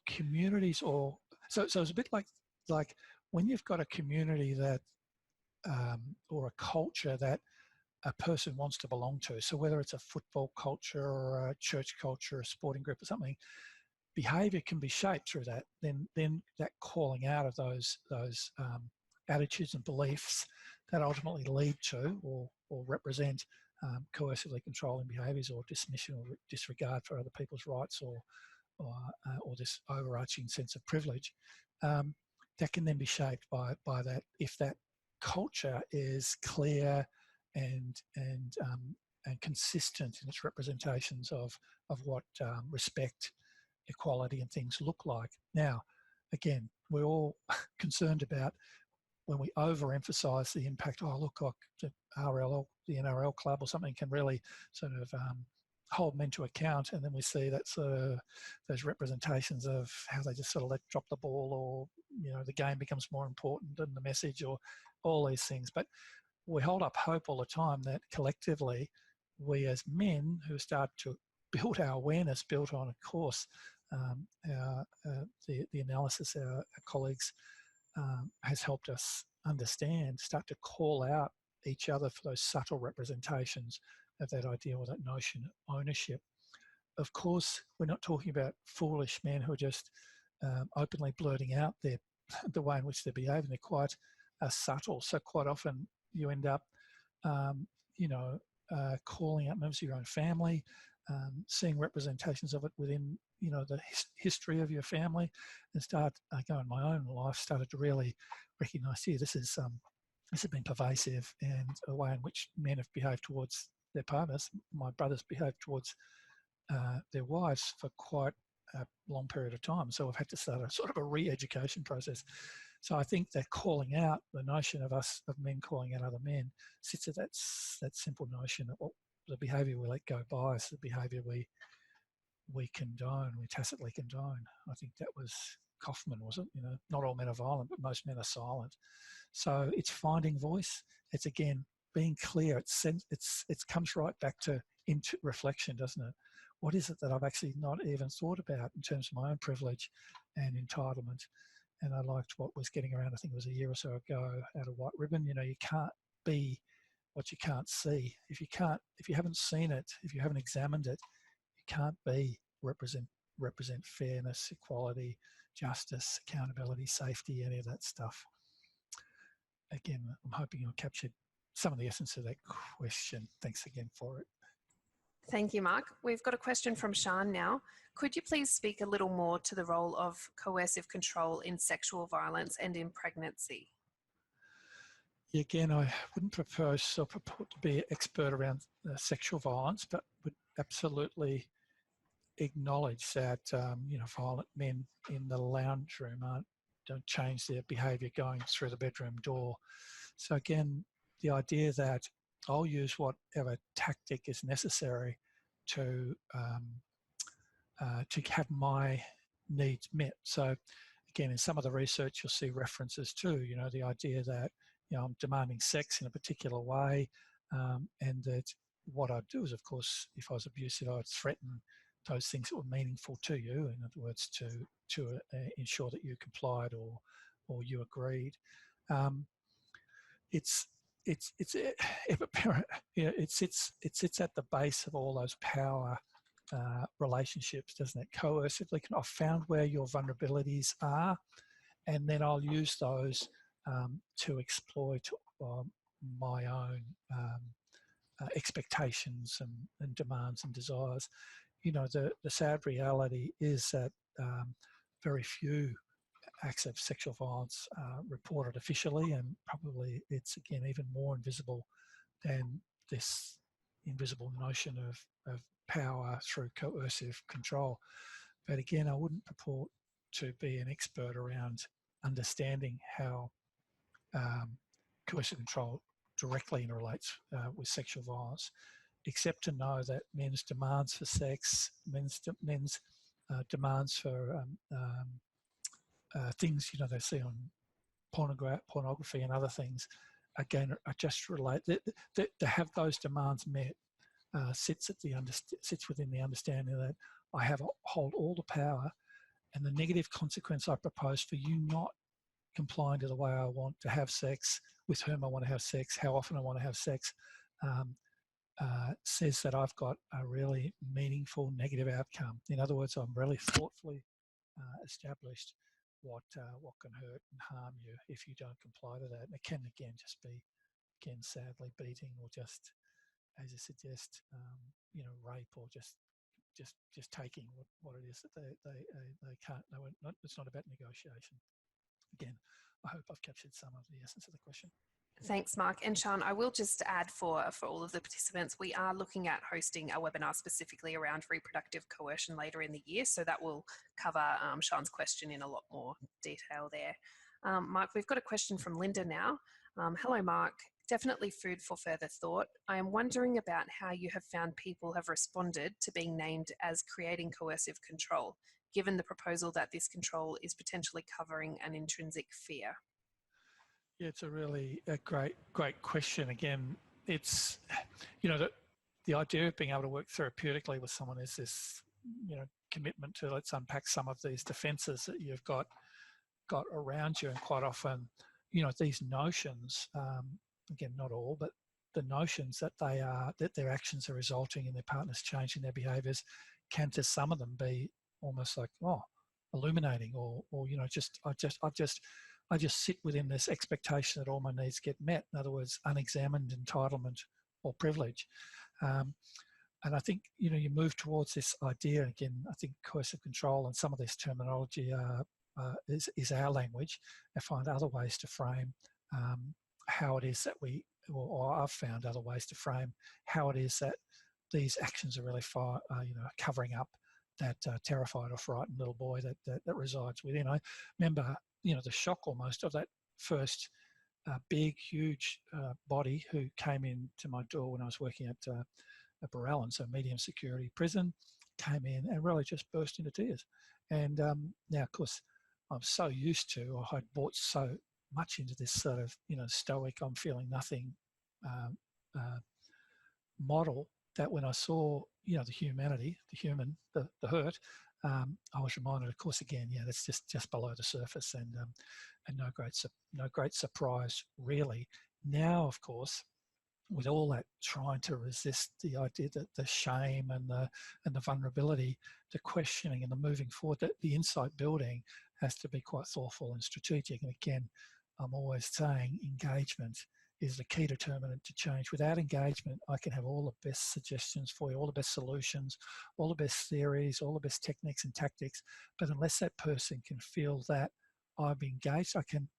communities, or so it's a bit like when you've got a community that or a culture that a person wants to belong to. So whether it's a football culture or a church culture, a sporting group or something, behaviour can be shaped through that. Then that calling out of those attitudes and beliefs that ultimately lead to or represent coercively controlling behaviours or dismission or disregard for other people's rights or this overarching sense of privilege, that can then be shaped by that if that culture is clear and consistent in its representations of what respect, equality and things look like. Now, again, we're all concerned about when we overemphasize the impact. Oh, look, like the NRL club or something can really sort of hold men to account, and then we see that those representations of how they just sort of let drop the ball, or you know, the game becomes more important than the message, or all these things. But we hold up hope all the time that collectively, we as men who start to build our awareness, built on, of course, the analysis our colleagues has helped us understand, start to call out each other for those subtle representations of that idea or that notion of ownership. Of course, we're not talking about foolish men who are just openly blurting out the way in which they're behaving. They're quite subtle. So quite often you end up, calling out members of your own family, seeing representations of it within, you know, the history of your family, and start going. My own life started to really recognise, here, this has been pervasive, and a way in which men have behaved towards their partners. My brothers behaved towards their wives for quite a long period of time. So we've had to start a sort of a re-education process. So I think that calling out, the notion of men calling out other men, sits at that simple notion that the behaviour we let go by is the behaviour we condone, we tacitly condone. I think that was Kaufman, was it? You know, not all men are violent, but most men are silent. So it's finding voice. It's again being clear. It comes right back to into reflection, doesn't it? What is it that I've actually not even thought about in terms of my own privilege and entitlement? And I liked what was getting around, I think it was a year or so ago, out of White Ribbon. You know, you can't be what you can't see. If you haven't seen it, if you haven't examined it, you can't represent fairness, equality, justice, accountability, safety, any of that stuff. Again, I'm hoping you've captured some of the essence of that question. Thanks again for it. Thank you, Mark. We've got a question from Sian now. Could you please speak a little more to the role of coercive control in sexual violence and in pregnancy? Yeah, again, I wouldn't propose or purport to be an expert around sexual violence, but would absolutely acknowledge that violent men in the lounge room don't change their behaviour going through the bedroom door. So again, the idea that I'll use whatever tactic is necessary to have my needs met. So again, in some of the research, you'll see references to, you know, the idea that, you know, I'm demanding sex in a particular way, and that what I'd do is, of course, if I was abusive, I'd threaten those things that were meaningful to you. In other words, to ensure that you complied or you agreed. It sits at the base of all those power relationships, doesn't it? Coercively, I've found where your vulnerabilities are, and then I'll use those to exploit my own expectations and demands and desires. You know, the sad reality is that very few acts of sexual violence reported officially, and probably it's again even more invisible than this invisible notion of power through coercive control. But again, I wouldn't purport to be an expert around understanding how coercive control directly interrelates with sexual violence, except to know that men's demands for sex, men's demands for things, you know, they see on pornography and other things, again, are just related. To have those demands met sits within the understanding that I hold all the power, and the negative consequence I propose for you not complying to the way I want to have sex, with whom I want to have sex, how often I want to have sex, says that I've got a really meaningful negative outcome. In other words, I'm really thoughtfully established what can hurt and harm you if you don't comply to that. And it can again just be, sadly, beating, or just, as you suggest, rape, or just taking what it is that they can't. It's not about negotiation. Again, I hope I've captured some of the essence of the question. Thanks, Mark. And Sean, I will just add for all of the participants, we are looking at hosting a webinar specifically around reproductive coercion later in the year. So that will cover Sean's question in a lot more detail there. Mark, we've got a question from Linda now. Hello, Mark. Definitely food for further thought. I am wondering about how you have found people have responded to being named as creating coercive control, given the proposal that this control is potentially covering an intrinsic fear. Yeah, it's a really great question. Again, it's, the idea of being able to work therapeutically with someone is this, commitment to, let's unpack some of these defenses that you've got around you. And quite often, these notions, again, not all, but the notions that their actions are resulting in their partners changing their behaviors can, to some of them, be almost like, illuminating, or I just sit within this expectation that all my needs get met. In other words, unexamined entitlement or privilege. And I think, you move towards this idea. Again, I think coercive control and some of this terminology is our language. I find other ways to frame how it is that or I've found other ways to frame how it is that these actions are really covering up that terrified or frightened little boy that resides within. I remember, the shock almost of that first big, huge body who came into my door when I was working at Barellan, so medium security prison, came in and really just burst into tears. And now, of course, I'm so used to, or I'd bought so much into this sort of, stoic, I'm feeling nothing model, that when I saw, the humanity, the human, the hurt, I was reminded, of course, again, that's just below the surface, and no great surprise, really. Now, of course, with all that trying to resist the idea that the shame and the vulnerability, the questioning and the moving forward, that the insight building has to be quite thoughtful and strategic. And again, I'm always saying engagement is the key determinant to change. Without engagement, I can have all the best suggestions for you, all the best solutions, all the best theories, all the best techniques and tactics. But unless that person can feel that I've engaged,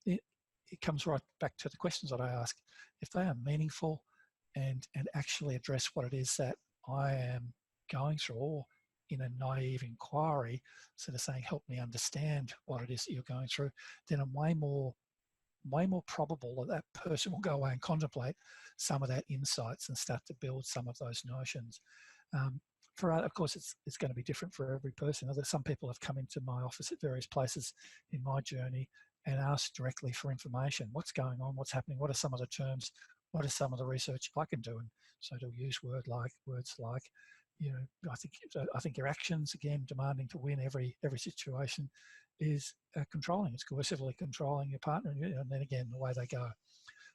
it comes right back to the questions that I ask. If they are meaningful and actually address what it is that I am going through, or in a naive inquiry, sort of saying, help me understand what it is that you're going through, then I'm way more probable that person will go away and contemplate some of that insights and start to build some of those notions. Of course, it's going to be different for every person. Some people have come into my office at various places in my journey and asked directly for information. What's going on? What's happening? What are some of the terms? What are some of the research I can do? And so to use words like, I think your actions, again, demanding to win every situation, is controlling. It's coercively controlling your partner, and then again, the way they go.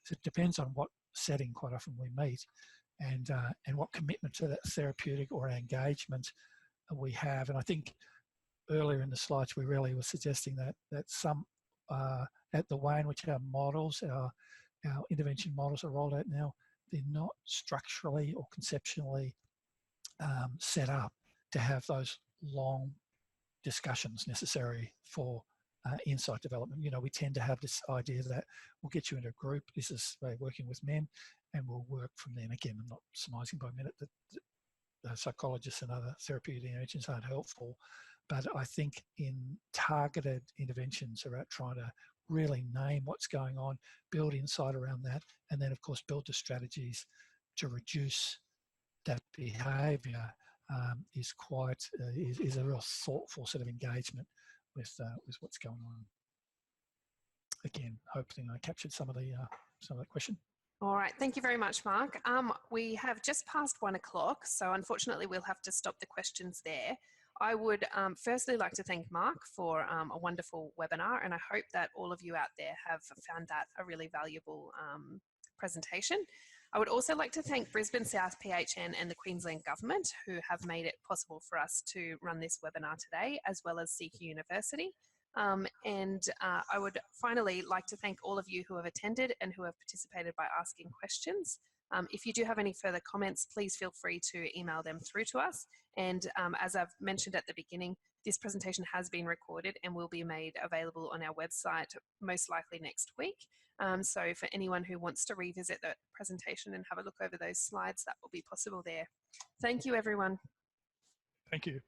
So it depends on what setting quite often we meet, and what commitment to that therapeutic or engagement we have. And I think earlier in the slides, we really were suggesting that some at the way in which our models, our intervention models are rolled out now, they're not structurally or conceptually set up to have those long discussions necessary for insight development. We tend to have this idea that we'll get you into a group. This is working with men, and we'll work from there. And again, I'm not surmising by a minute that psychologists and other therapeutic interventions aren't helpful, but I think in targeted interventions about trying to really name what's going on, build insight around that, and then of course build the strategies to reduce that behaviour is a real thoughtful sort of engagement with what's going on. again, hopefully I captured some of that question. All right, thank you very much, Mark. We have just passed 1 o'clock, so unfortunately we'll have to stop the questions there. I would firstly like to thank Mark for a wonderful webinar, and I hope that all of you out there have found that a really valuable presentation. I would also like to thank Brisbane South PHN and the Queensland Government, who have made it possible for us to run this webinar today, as well as CQ University. I would finally like to thank all of you who have attended and who have participated by asking questions. If you do have any further comments, please feel free to email them through to us. And as I've mentioned at the beginning, this presentation has been recorded and will be made available on our website most likely next week. So for anyone who wants to revisit that presentation and have a look over those slides, that will be possible there. Thank you, everyone. Thank you.